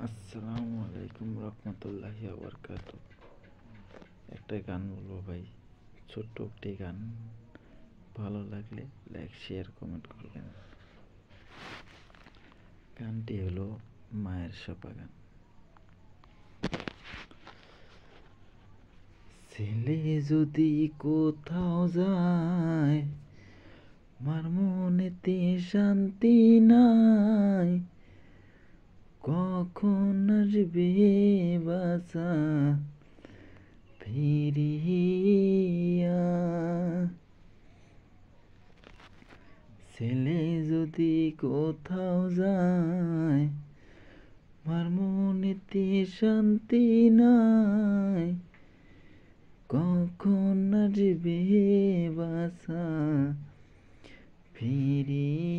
আসসালামু আলাইকুম রহমতুল্লাহি ওয়া বারাকাতুহু। একটা গান বলবো ভাই, ছোট্ট একটি গান। ভালো লাগলে লাইক শেয়ার কমেন্ট করবেন। গানটি হলো মায়ের শপা গান। ছেলে যদি কোথাও যায়, মার মনেতে শান্তি নাই। কখন আসবে বাসা ফিরিয়া? ছেলে যদি কোথাও যায়, মার মনেতে শান্তি নাই। কখন আসবে বাসা ফিরিয়া?